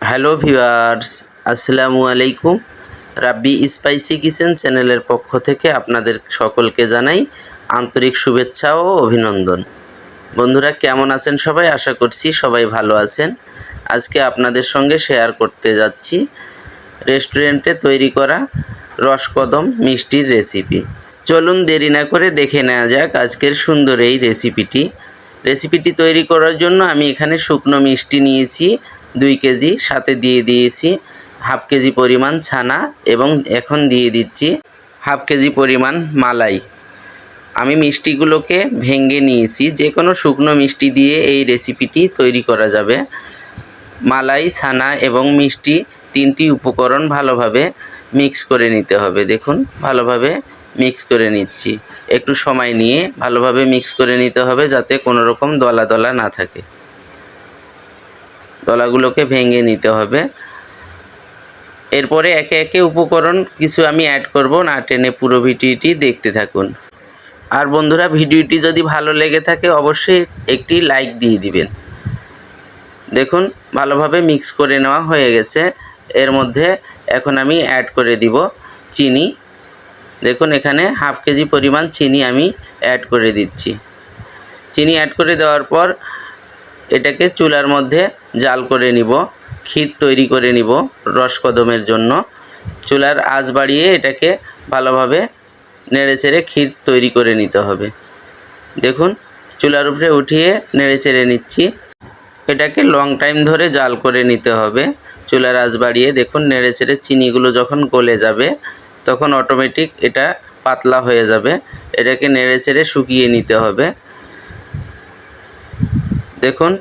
Hello viewers, আসসালামু আলাইকুম। রাব্বি spicy kitchen চ্যানেলের পক্ষ থেকে আপনাদের সকলকে জানাই আন্তরিক শুভেচ্ছা ও অভিনন্দন। বন্ধুরা কেমন আছেন সবাই? আশা করছি সবাই ভালো আছেন। আজকে আপনাদের সঙ্গে শেয়ার করতে যাচ্ছি রেস্টুরেন্টে তৈরি করা রসকদম মিষ্টির রেসিপি। চলুন দেরি না করে দেখে নেওয়া যাক আজকের সুন্দর এই রেসিপিটি তৈরি করার জন্য আমি এখানে শুকনো মিষ্টি নিয়েছি 2 কেজি, সাথে দিয়ে দিয়েছি হাফ কেজি পরিমাণ ছানা এবং এখন দিয়ে দিচ্ছি হাফ কেজি পরিমাণ মালাই। আমি মিষ্টিগুলোকে ভেঙে নিয়েছি। যে কোনো শুকনো মিষ্টি দিয়ে এই রেসিপিটি তৈরি করা যাবে। মালাই, ছানা এবং মিষ্টি তিনটি উপকরণ ভালোভাবে মিক্স করে নিতে হবে। দেখুন ভালোভাবে মিক্স করে নিচ্ছি। একটু সময় নিয়ে ভালোভাবে মিক্স করে নিতে হবে যাতে কোনো রকম দলা দলা না থাকে। দলাগুলোকে ভেঙে নিতে হবে। এরপরে একে একে উপকরণ কিছু আমি অ্যাড করব, না টেনে পুরো ভিডিওটি দেখতে থাকুন। আর বন্ধুরা, ভিডিওটি যদি ভালো লেগে থাকে অবশ্যই একটি লাইক দিয়ে দিবেন। দেখুন ভালোভাবে মিক্স করে নেওয়া হয়ে গেছে। এর মধ্যে এখন আমি অ্যাড করে দিব চিনি। দেখুন এখানে হাফ কেজি পরিমাণ চিনি আমি অ্যাড করে দিচ্ছি। চিনি অ্যাড করে দেওয়ার পর এটাকে চুলার মধ্যে জাল করে নিব, ক্ষীর তৈরি করে নিব রসকদমের জন্য। চুলার আঁচ বাড়িয়ে এটাকে ভালোভাবে নেড়েচেড়ে ক্ষীর তৈরি করে নিতে হবে। দেখুন চুলার উপরে উঠিয়ে নেড়েচেড়ে নিচ্ছি। এটাকে লং টাইম ধরে জাল করে নিতে হবে চুলার আঁচ বাড়িয়ে। দেখুন নেড়েচেড়ে চিনিগুলো যখন গলে যাবে তখন অটোমেটিক এটা পাতলা হয়ে যাবে। এটাকে নেড়েচেড়ে শুকিয়ে নিতে হবে। দেখুন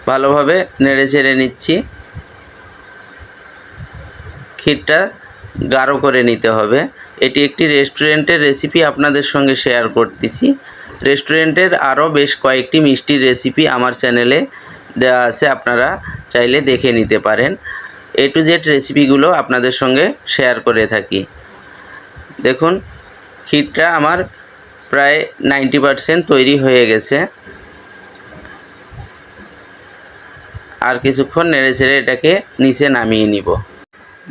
ভালোভাবে নেড়েচেড়ে নিচ্ছি। ক্ষীরটা গাঢ় করে নিতে হবে। এটি একটি রেস্টুরেন্টের রেসিপি আপনাদের সঙ্গে শেয়ার করতেছি। রেস্টুরেন্টের আরও বেশ কয়েকটি মিষ্টির রেসিপি আমার চ্যানেলে দেওয়া আছে, আপনারা চাইলে দেখে নিতে পারেন। A to Z রেসিপিগুলো আপনাদের সঙ্গে শেয়ার করে থাকি। দেখুন ক্ষীরটা আমার প্রায় 90% তৈরি হয়ে গেছে। আর কিছুক্ষণ নেড়েচেড়ে এটাকে নিচে নামিয়ে নিব।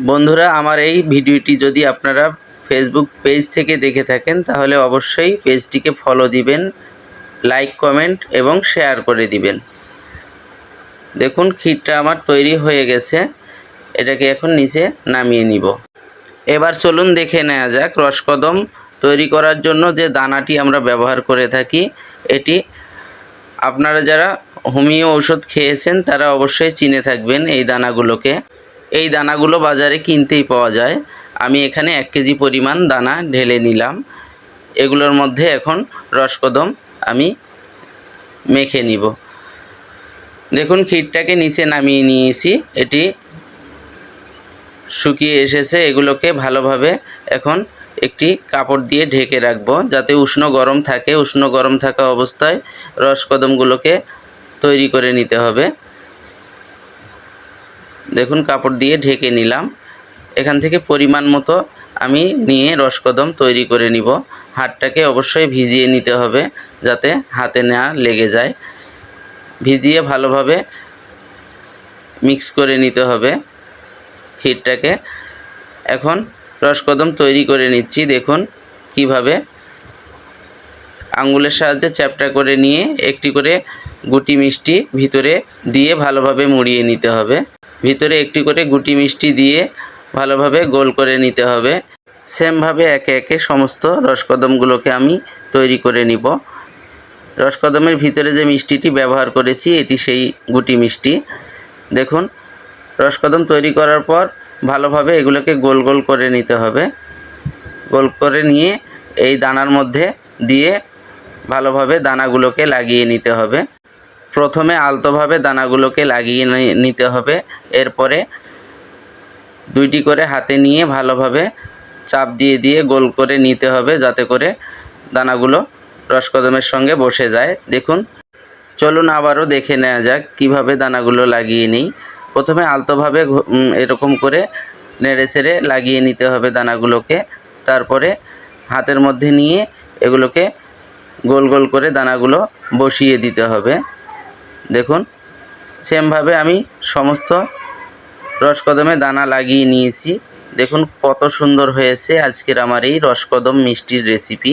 বন্ধুরা, আমার এই ভিডিওটি যদি আপনারা ফেসবুক পেজ থেকে দেখে থাকেন তাহলে অবশ্যই পেজটিকে ফলো দিবেন, লাইক, কমেন্ট এবং শেয়ার করে দিবেন। দেখুন ক্ষীরটা আমার তৈরি হয়ে গেছে। এটাকে এখন নিচে নামিয়ে নিব। এবার চলুন দেখে নেওয়া যাক রসকদম তৈরি করার জন্য যে দানাটি আমরা ব্যবহার করে থাকি। এটি আপনারা যারা হোমিও ঔষধ খেয়েছেন তারা অবশ্যই চিনে থাকবেন এই দানাগুলোকে। এই দানাগুলো বাজারে কিনতেই পাওয়া যায়। আমি এখানে 1 কেজি পরিমাণ দানা ঢেলে নিলাম। এগুলোর মধ্যে এখন রসকদম আমি মেখে নিব। দেখুন ক্ষীরটাকে নিচে নামিয়ে নিয়েছি, এটি শুকিয়ে এসেছে। এগুলোকে ভালোভাবে এখন একটি কাপড় দিয়ে ঢেকে রাখবো যাতে উষ্ণ গরম থাকে। উষ্ণ গরম থাকা অবস্থায় রসকদমগুলোকে তৈরি করে নিতে হবে। দেখুন কাপড় দিয়ে ঢেকে নিলাম। এখান থেকে পরিমাণ মতো আমি নিয়ে রসকদম তৈরি করে নিব। হাতটাকে অবশ্যই ভিজিয়ে নিতে হবে যাতে হাতে না লেগে যায়। ভিজিয়ে ভালোভাবে মিক্স করে নিতে হবে ক্ষীরটাকে। এখন রসকদম তৈরি করে নিচ্ছি। দেখুন কিভাবে আঙ্গুলের সাহায্যে চ্যাপটা করে নিয়ে একটি করে গুটি মিষ্টি ভিতরে দিয়ে ভালোভাবে মুড়িয়ে নিতে হবে। ভিতরে একটি করে গুটি মিষ্টি দিয়ে ভালোভাবে গোল করে নিতে হবে। সেমভাবে একে একে সমস্ত রসকদমগুলোকে আমি তৈরি করে নিব। রসকদমের ভিতরে যে মিষ্টিটি ব্যবহার করেছি এটি সেই গুটি মিষ্টি। দেখুন রসকদম তৈরি করার পর ভালোভাবে এগুলোকে গোল গোল করে নিতে হবে। গোল করে নিয়ে এই দানার মধ্যে দিয়ে ভালোভাবে দানাগুলোকে লাগিয়ে নিতে হবে। প্রথমে আলতোভাবে দানাগুলোকে লাগিয়ে নিতে হবে। এরপরে 2টি করে হাতে নিয়ে ভালোভাবে চাপ দিয়ে দিয়ে গোল করে নিতে হবে যাতে করে দানাগুলো রসকদমের সঙ্গে বসে যায়। দেখুন চলুন আবারও দেখে নেওয়া যাক কিভাবে দানাগুলো লাগিয়ে নিই। প্রথমে আলতোভাবে এরকম করে নেড়েচেড়ে লাগিয়ে নিতে হবে দানাগুলোকে। তারপরে হাতের মধ্যে নিয়ে এগুলোকে গোল গোল করে দানাগুলো বসিয়ে দিতে হবে। দেখুন সেমভাবে আমি সমস্ত রসকদমে দানা লাগিয়ে নিয়েছি। দেখুন কত সুন্দর হয়েছে আজকের আমার এই রসকদম মিষ্টির রেসিপি।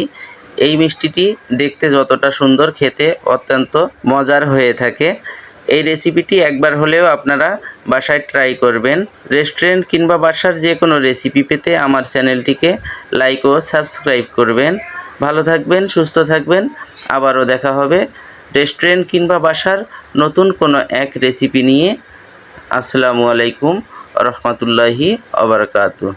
এই মিষ্টিটি দেখতে যতটা সুন্দর, খেতে অত্যন্ত মজার হয়ে থাকে। এই রেসিপিটি একবার হলেও আপনারা বাসায় ট্রাই করবেন। রেস্টুরেন্ট কিংবা বাসার যে কোনো রেসিপি পেতে আমার চ্যানেলটিকে লাইক ও সাবস্ক্রাইব করবেন। ভালো থাকবেন, সুস্থ থাকবেন। আবারও দেখা হবে রেস্টুরেন্ট কিংবা বাসার নতুন কোনো এক রেসিপি নিয়ে। আসসালামু আলাইকুম রহমতুল্লাহি ওয়া বারাকাতুহু।